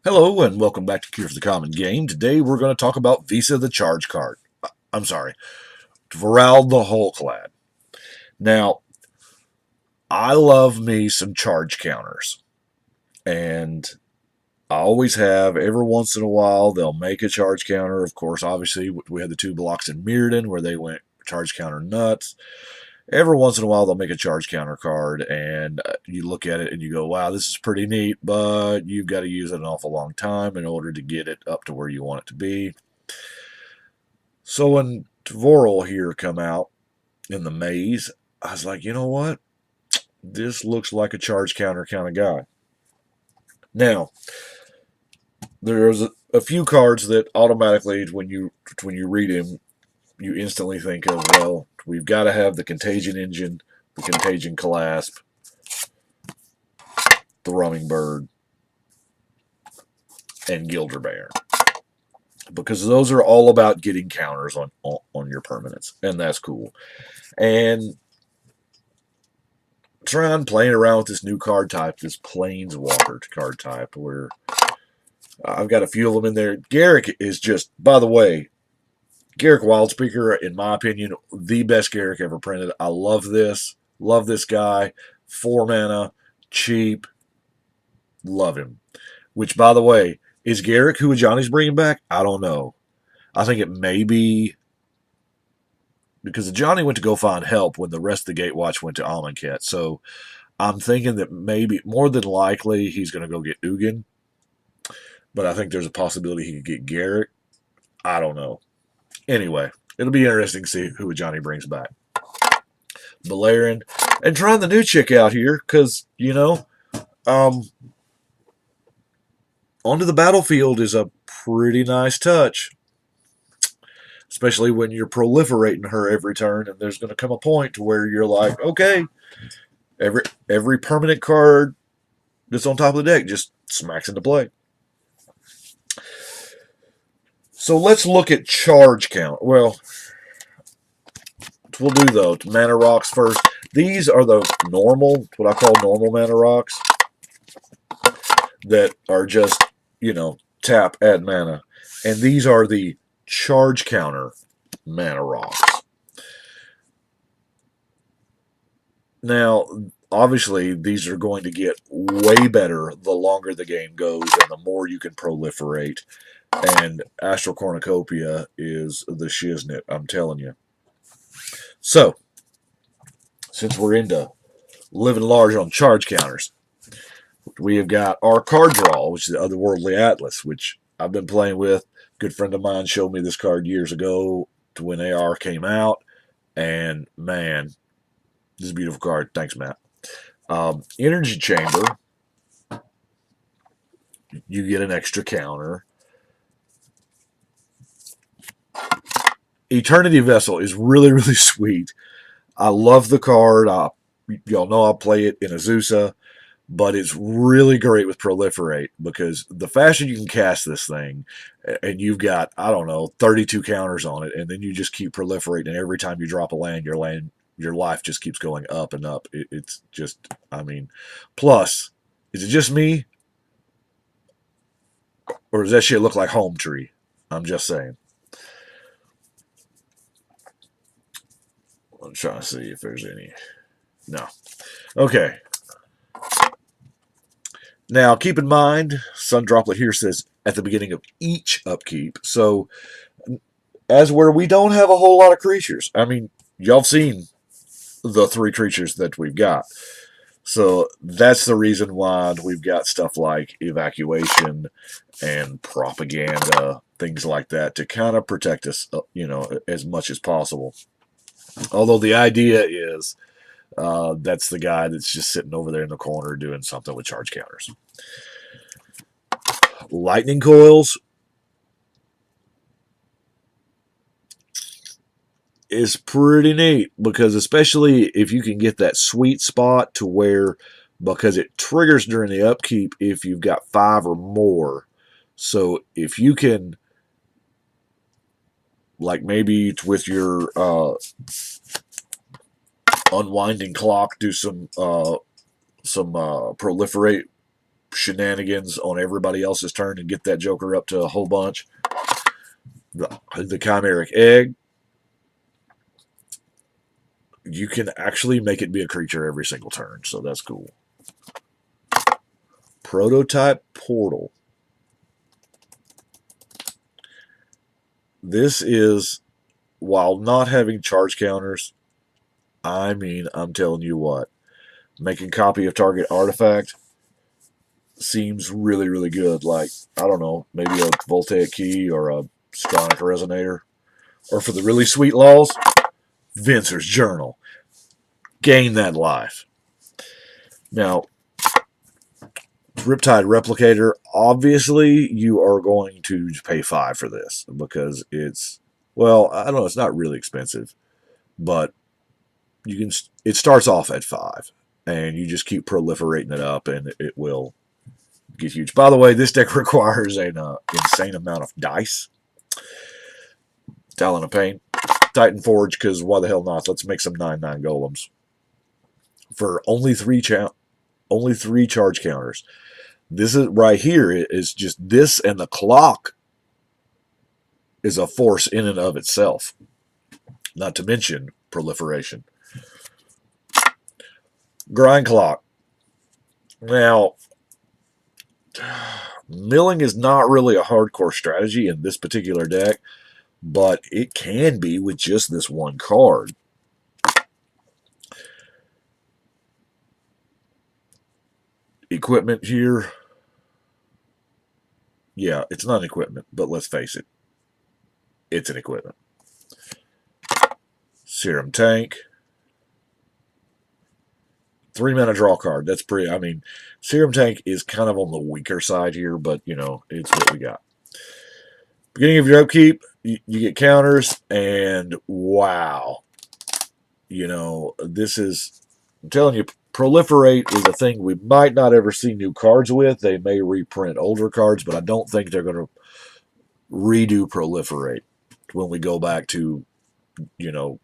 Hello and welcome back to Cure for the Common Game. Today we're going to talk about Visa the Charge Card. I'm sorry, Vorel the Hulklad. Now, I love me some charge counters, and I always have. Every once in a while, they'll make a charge counter. Of course, obviously, we had the two blocks in Mirrodin where they went charge counter nuts. Every once in a while, they'll make a charge counter card, and you look at it and you go, wow, this is pretty neat, but you've got to use it an awful long time in order to get it up to where you want it to be. So when Vorel here come out in the maze, I was like, you know what? This looks like a charge counter kind of guy. Now, there's a few cards that automatically, when you read him, you instantly think of, well, we've got to have the Contagion Engine, the Contagion Clasp, the Rumming Bird, and Gilderbairn. Because those are all about getting counters on your permanents, and that's cool. And trying playing around with this new card type, this Planeswalker card type, where I've got a few of them in there. Garrick is just, by the way, Garrick Wildspeaker, in my opinion, the best Garrick ever printed. I love this. Love this guy. 4 mana, cheap. Love him. Which, by the way, is Garrick who Johnny's bringing back? I don't know. I think it may be because Johnny went to go find help when the rest of the Gatewatch went to Amonkhet. So I'm thinking that maybe, more than likely, he's going to go get Ugin. But I think there's a possibility he could get Garrick. I don't know. Anyway, it'll be interesting to see who Johnny brings back. Balerion. And trying the new chick out here, because, onto the battlefield is a pretty nice touch. Especially when you're proliferating her every turn, and there's going to come a point to where you're like, okay, every permanent card that's on top of the deck just smacks into play. So let's look at charge count. Well, we'll do though mana rocks first. These are the normal, what I call normal mana rocks, that are just, tap, add mana. And these are the charge counter mana rocks. Now, obviously, these are going to get way better the longer the game goes and the more you can proliferate. And Astral Cornucopia is the shiznit, I'm telling you. So, since we're into living large on charge counters, we have got our card draw, which is the Otherworldly Atlas, which I've been playing with. A good friend of mine showed me this card years ago to when AR came out. And, man, this is a beautiful card. Thanks, Matt. Energy Chamber, you get an extra counter. Eternity Vessel is really, really sweet. I love the card. Y'all know I'll play it in Azusa, but it's really great with Proliferate because the faster you can cast this thing, and you've got, 32 counters on it, and then you just keep proliferating, and every time you drop a land, your life just keeps going up and up. It's just, plus, is it just me? Or does that shit look like Home Tree? I'm just saying. I'm trying to see if there's any. No. Okay. Now, keep in mind, Sun Droplet here says at the beginning of each upkeep. So, as where we don't have a whole lot of creatures. Y'all have seen the 3 creatures that we've got. So, that's the reason why we've got stuff like Evacuation and Propaganda, things like that, to kind of protect us, as much as possible. Although the idea is that's the guy that's just sitting over there in the corner doing something with charge counters. Lightning Coils is pretty neat because especially if you can get that sweet spot to where, because it triggers during the upkeep if you've got 5 or more. So if you can, like maybe with your Unwinding Clock, do some proliferate shenanigans on everybody else's turn and get that Joker up to a whole bunch. The Chimeric Egg, you can actually make it be a creature every single turn, so that's cool. Prototype Portal. This is, while not having charge counters, I mean, I'm telling you what, making copy of target artifact seems really, really good. Like, I don't know, maybe a Voltaic Key or a Stronic Resonator. Or for the really sweet laws, Venser's Journal. Gain that life. Now, Riptide Replicator, obviously you are going to pay $5 for this because it's, well, I don't know, it's not really expensive, but you can. It starts off at $5, and you just keep proliferating it up, and it will get huge. By the way, this deck requires an insane amount of dice. Talon of Pain, Titan Forge, because why the hell not? Let's make some 9/9 golems for only three charge counters. This is right here is just this, and the clock is a force in and of itself. Not to mention proliferation. Grind Clock. Now, milling is not really a hardcore strategy in this particular deck, but it can be with just this one card. Equipment here. Yeah, it's not an equipment, but let's face it. It's an equipment. Serum Tank. 3-mana draw card. That's pretty, I mean, Serum Tank is kind of on the weaker side here, but, you know, it's what we got. Beginning of your upkeep, you get counters, and wow. You know, this is, I'm telling you, Proliferate is a thing we might not ever see new cards with. They may reprint older cards, but I don't think they're going to redo Proliferate when we go back to, you know,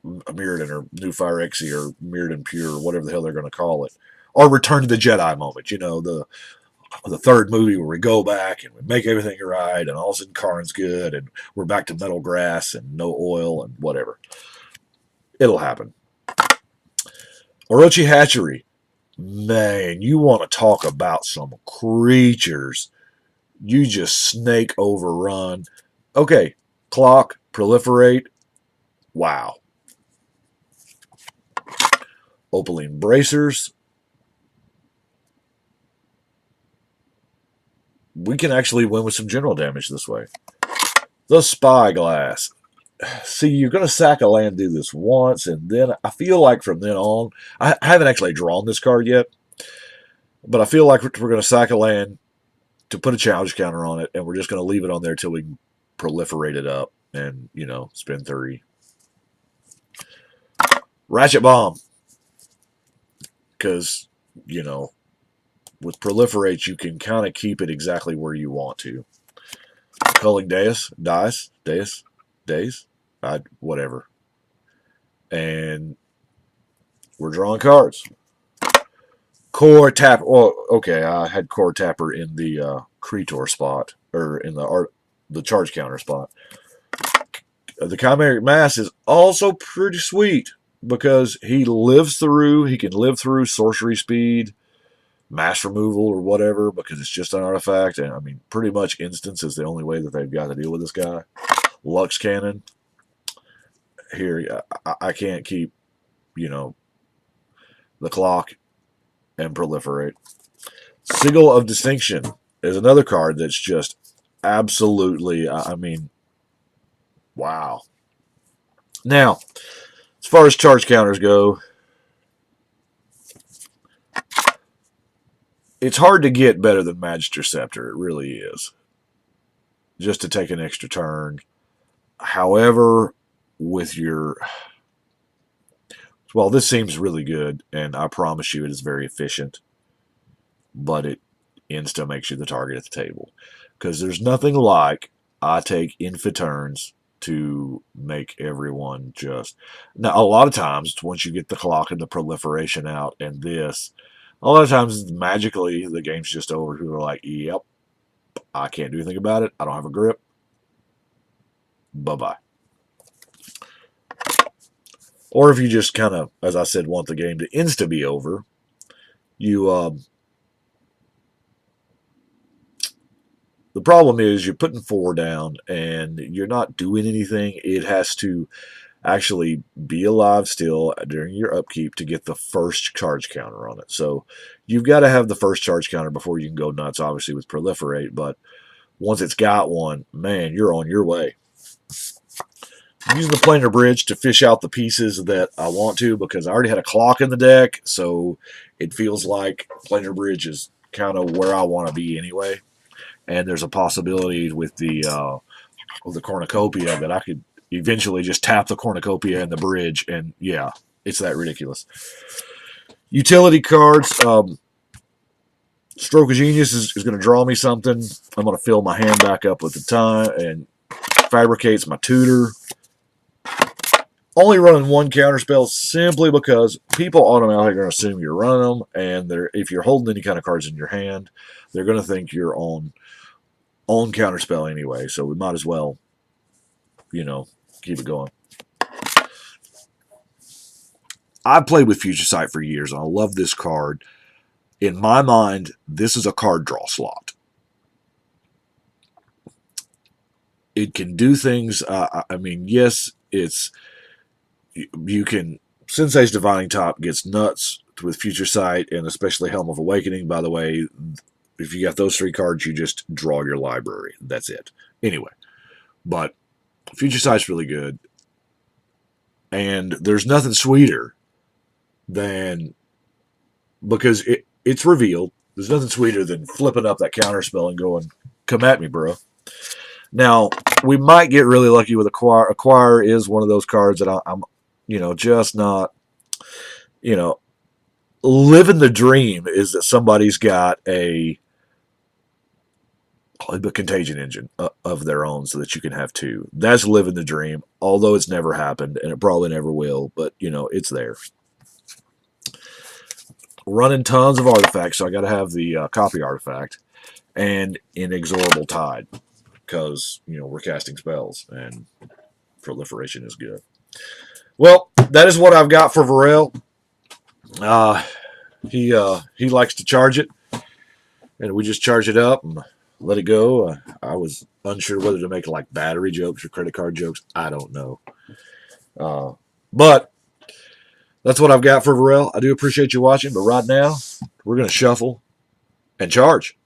Mirrodin or New Fire Exy or Mirrodin Pure or whatever the hell they're going to call it. Or Return to the Jedi moment, you know, the third movie where we go back and we make everything right and all of a sudden Karn's good and we're back to metal grass and no oil and whatever. It'll happen. Orochi Hatchery. Man, you want to talk about some creatures. You just snake overrun. Okay, clock, proliferate. Wow. Opaline Bracers. We can actually win with some general damage this way. The Spyglass. See, you're going to sack a land, do this once, and then I feel like from then on, I haven't actually drawn this card yet, but I feel like we're going to sack a land to put a challenge counter on it, and we're just going to leave it on there till we proliferate it up and, you know, spend 3. Ratchet Bomb. Because, you know, with Proliferate, you can kind of keep it exactly where you want to. Culling Days, whatever. And we're drawing cards. Core Tap. Well, okay, I had Core Tapper in the Creator spot, or in the charge counter spot. The Chimeric Mass is also pretty sweet because he can live through sorcery speed, mass removal, or whatever, because it's just an artifact. And I mean, pretty much instance is the only way that they've got to deal with this guy. Lux Cannon. Here, I can't keep, you know, the clock and proliferate. Sigil of Distinction is another card that's just absolutely, I mean, wow. Now, as far as charge counters go, it's hard to get better than Magister Scepter. It really is. Just to take an extra turn. However, with your... Well, this seems really good, and I promise you it is very efficient. But it insta makes you the target at the table. Because there's nothing like I take infinite turns to make everyone just... Now, a lot of times, once you get the clock and the proliferation out and this, A lot of times, magically, the game's just over. People are like, yep, I can't do anything about it. I don't have a grip. Bye-bye. Or if you just kind of, as I said, want the game to insta be over, you the problem is you're putting 4 down and you're not doing anything. It has to actually be alive still during your upkeep to get the first charge counter on it. So you've got to have the first charge counter before you can go nuts, obviously, with proliferate. But once it's got one, man, you're on your way. I'm using the planar bridge to fish out the pieces that I want to because I already had a clock in the deck, so it feels like planar bridge is kind of where I want to be anyway. And there's a possibility with the cornucopia that I could eventually just tap the cornucopia and the bridge, and yeah, it's that ridiculous. Utility cards. Stroke of Genius is going to draw me something. I'm going to fill my hand back up with the time and fabricates my tutor. Only running one counterspell simply because people automatically are going to assume you're running them, and if you're holding any kind of cards in your hand, they're going to think you're on counterspell anyway. So we might as well, keep it going. I've played with Future Sight for years, and I love this card. In my mind, this is a card draw slot. It can do things. Yes, you can. Sensei's Divining Top gets nuts with Future Sight, and especially Helm of Awakening. By the way, if you got those 3 cards, you just draw your library. That's it. Anyway, but Future Sight's really good, and there's nothing sweeter than, because it's revealed, there's nothing sweeter than flipping up that counterspell and going, come at me, bro. Now, we might get really lucky with Acquire. Acquire is one of those cards that I'm just not, living the dream is that somebody's got a contagion engine of their own so that you can have 2. That's living the dream, although it's never happened, and it probably never will, but, it's there. Running tons of artifacts, so I got to have the copy artifact and Inexorable Tide because, we're casting spells, and proliferation is good. Well, that is what I've got for Vorel. He likes to charge it, and we just charge it up and let it go. I was unsure whether to make like battery jokes or credit card jokes. I don't know. But that's what I've got for Vorel. I do appreciate you watching, but right now we're going to shuffle and charge.